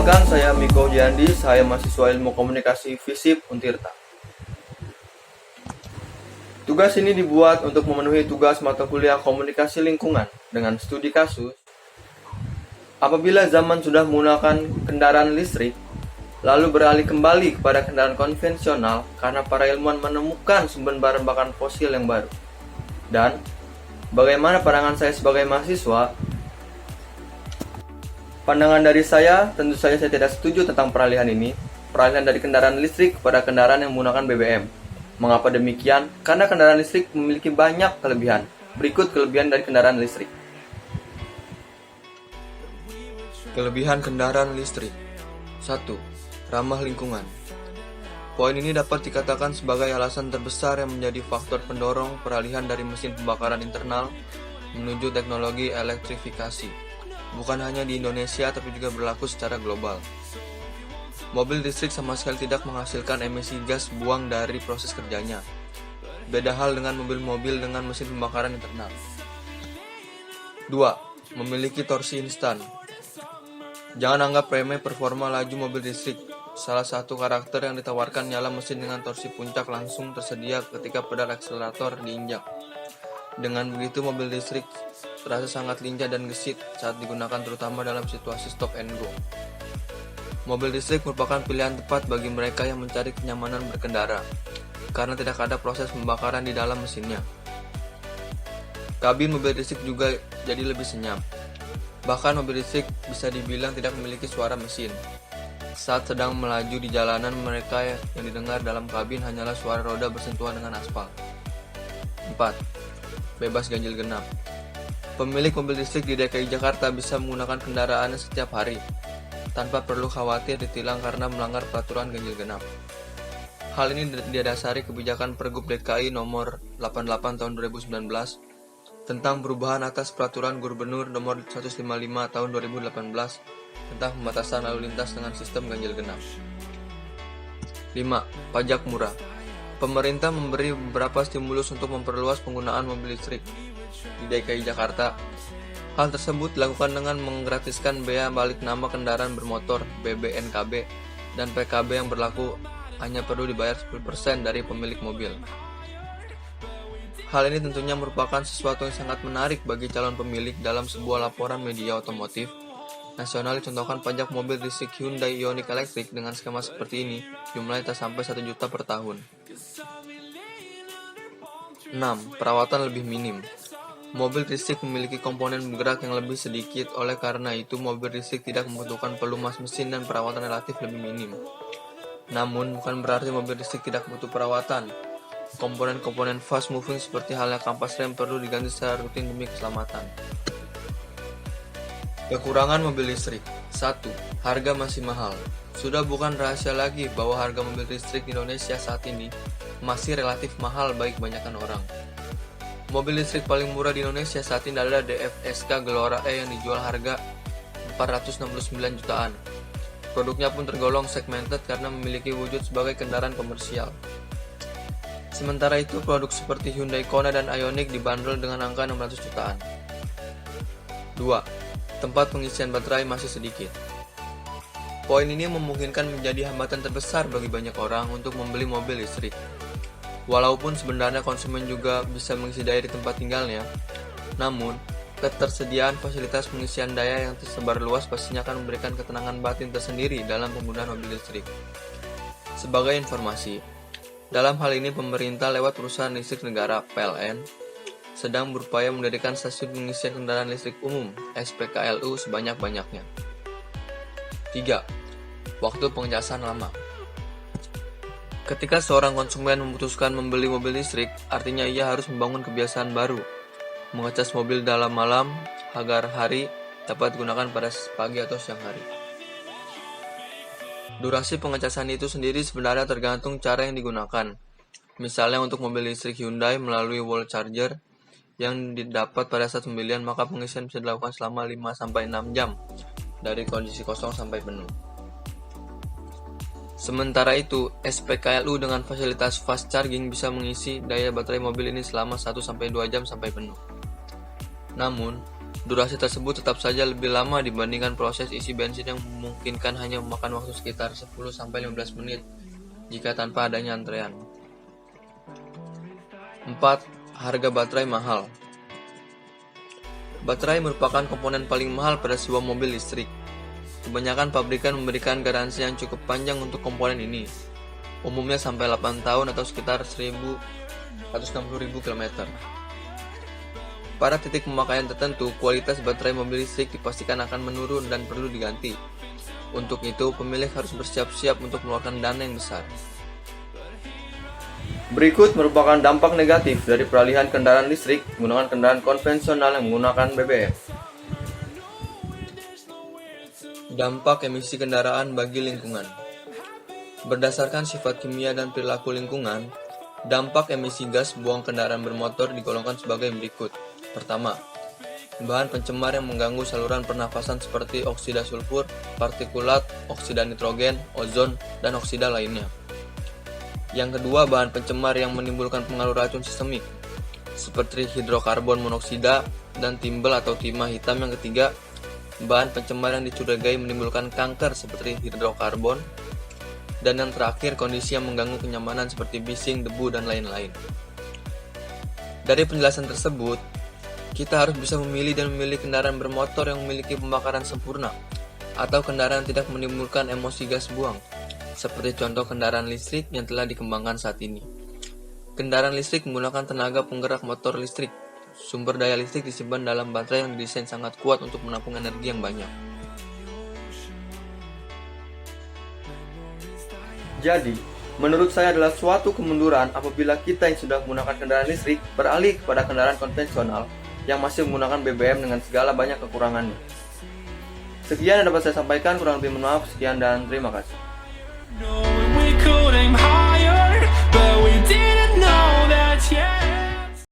Perkenalkan, saya Miko Jandi, saya mahasiswa Ilmu Komunikasi FISIP Untirta. Tugas ini dibuat untuk memenuhi tugas mata kuliah Komunikasi Lingkungan dengan studi kasus. Apabila zaman sudah menggunakan kendaraan listrik, lalu beralih kembali kepada kendaraan konvensional karena para ilmuwan menemukan sumber bahan bakar fosil yang baru. Dan bagaimana pandangan saya sebagai mahasiswa? Pandangan dari saya, tentu saja saya tidak setuju tentang peralihan ini. Peralihan dari kendaraan listrik kepada kendaraan yang menggunakan BBM. Mengapa demikian? Karena kendaraan listrik memiliki banyak kelebihan. Berikut kelebihan dari kendaraan listrik. Kelebihan kendaraan listrik. 1. Ramah lingkungan. Poin ini dapat dikatakan sebagai alasan terbesar yang menjadi faktor pendorong peralihan dari mesin pembakaran internal menuju teknologi elektrifikasi. Bukan hanya di Indonesia, tapi juga berlaku secara global. Mobil listrik sama sekali tidak menghasilkan emisi gas buang dari proses kerjanya. Beda hal dengan mobil-mobil dengan mesin pembakaran internal. 2. Memiliki torsi instan. Jangan anggap remeh performa laju mobil listrik. Salah satu karakter yang ditawarkan nyala mesin dengan torsi puncak langsung tersedia ketika pedal akselerator diinjak. Dengan begitu, mobil listrik terasa sangat lincah dan gesit saat digunakan terutama dalam situasi stop and go. Mobil listrik merupakan pilihan tepat bagi mereka yang mencari kenyamanan berkendara, karena tidak ada proses pembakaran di dalam mesinnya. Kabin mobil listrik juga jadi lebih senyap. Bahkan mobil listrik bisa dibilang tidak memiliki suara mesin. Saat sedang melaju di jalanan, mereka yang didengar dalam kabin hanyalah suara roda bersentuhan dengan aspal. 4. Bebas ganjil genap. Pemilik mobil listrik di DKI Jakarta bisa menggunakan kendaraannya setiap hari, tanpa perlu khawatir ditilang karena melanggar peraturan ganjil genap. Hal ini didasari kebijakan Pergub DKI nomor 88 tahun 2019 tentang perubahan atas peraturan Gubernur nomor 155 tahun 2018 tentang pembatasan lalu lintas dengan sistem ganjil genap. 5. Pajak murah. Pemerintah memberi beberapa stimulus untuk memperluas penggunaan mobil listrik di DKI Jakarta. Hal tersebut dilakukan dengan menggratiskan bea balik nama kendaraan bermotor BBNKB dan PKB yang berlaku hanya perlu dibayar 10% dari pemilik mobil. Hal ini tentunya merupakan sesuatu yang sangat menarik bagi calon pemilik. Dalam sebuah laporan media otomotif nasional dicontohkan pajak mobil listrik Hyundai Ioniq Electric dengan skema seperti ini, jumlahnya tak sampai 1 juta per tahun. 6. Perawatan lebih minim. Mobil listrik memiliki komponen bergerak yang lebih sedikit, oleh karena itu mobil listrik tidak membutuhkan pelumas mesin dan perawatan relatif lebih minim. Namun, bukan berarti mobil listrik tidak butuh perawatan. Komponen-komponen fast moving seperti halnya kampas rem perlu diganti secara rutin demi keselamatan. Kekurangan mobil listrik. 1. Harga masih mahal. Sudah bukan rahasia lagi bahwa harga mobil listrik di Indonesia saat ini masih relatif mahal bagi kebanyakan orang. Mobil listrik paling murah di Indonesia saat ini adalah DF-SK Glora E yang dijual harga 469 jutaan. Produknya pun tergolong segmented karena memiliki wujud sebagai kendaraan komersial. Sementara itu, produk seperti Hyundai Kona dan Ioniq dibanderol dengan angka 600 jutaan. 2. Tempat pengisian baterai masih sedikit. Poin ini memungkinkan menjadi hambatan terbesar bagi banyak orang untuk membeli mobil listrik. Walaupun sebenarnya konsumen juga bisa mengisi daya di tempat tinggalnya, namun ketersediaan fasilitas pengisian daya yang tersebar luas pastinya akan memberikan ketenangan batin tersendiri dalam penggunaan mobil listrik. Sebagai informasi, dalam hal ini pemerintah lewat perusahaan listrik negara PLN sedang berupaya mendirikan stasiun pengisian kendaraan listrik umum (SPKLU) sebanyak-banyaknya. 3. Waktu pengecasan lama. Ketika seorang konsumen memutuskan membeli mobil listrik, artinya ia harus membangun kebiasaan baru, mengecas mobil dalam malam agar hari dapat digunakan pada pagi atau siang hari. Durasi pengecasan itu sendiri sebenarnya tergantung cara yang digunakan. Misalnya untuk mobil listrik Hyundai melalui wall charger yang didapat pada saat pembelian, maka pengisian bisa dilakukan selama 5-6 jam dari kondisi kosong sampai penuh. Sementara itu, SPKLU dengan fasilitas fast charging bisa mengisi daya baterai mobil ini selama 1-2 jam sampai penuh. Namun, Durasi tersebut tetap saja lebih lama dibandingkan proses isi bensin yang memungkinkan hanya memakan waktu sekitar 10-15 menit jika tanpa adanya antrean. 4. Harga baterai mahal. Baterai merupakan komponen paling mahal pada sebuah mobil listrik. Kebanyakan pabrikan memberikan garansi yang cukup panjang untuk komponen ini, umumnya sampai 8 tahun atau sekitar 160.000 km. Pada titik pemakaian tertentu, kualitas baterai mobil listrik dipastikan akan menurun dan perlu diganti. Untuk itu, pemilik harus bersiap-siap untuk mengeluarkan dana yang besar. Berikut merupakan dampak negatif dari peralihan kendaraan listrik menggunakan kendaraan konvensional yang menggunakan BBM. Dampak emisi kendaraan bagi lingkungan. Berdasarkan sifat kimia dan perilaku lingkungan, dampak emisi gas buang kendaraan bermotor digolongkan sebagai berikut. Pertama, bahan pencemar yang mengganggu saluran pernafasan seperti oksida sulfur, partikulat, oksida nitrogen, ozon, dan oksida lainnya. Yang kedua, bahan pencemar yang menimbulkan pengaruh racun sistemik, seperti hidrokarbon monoksida dan timbel atau timah hitam. Yang ketiga, bahan pencemar yang dicurigai menimbulkan kanker seperti hidrokarbon. Dan yang terakhir, kondisi yang mengganggu kenyamanan seperti bising, debu, dan lain-lain. Dari penjelasan tersebut, kita harus bisa memilih dan memilih kendaraan bermotor yang memiliki pembakaran sempurna, atau kendaraan yang tidak menimbulkan emosi gas buang, seperti contoh kendaraan listrik yang telah dikembangkan saat ini. Kendaraan listrik menggunakan tenaga penggerak motor listrik. Sumber daya listrik disimpan dalam baterai yang didesain sangat kuat untuk menampung energi yang banyak. Jadi, menurut saya adalah suatu kemunduran apabila kita yang sudah menggunakan kendaraan listrik beralih kepada kendaraan konvensional yang masih menggunakan BBM dengan segala banyak kekurangannya. Sekian yang dapat saya sampaikan, kurang lebih mohon maaf. Sekian dan terima kasih.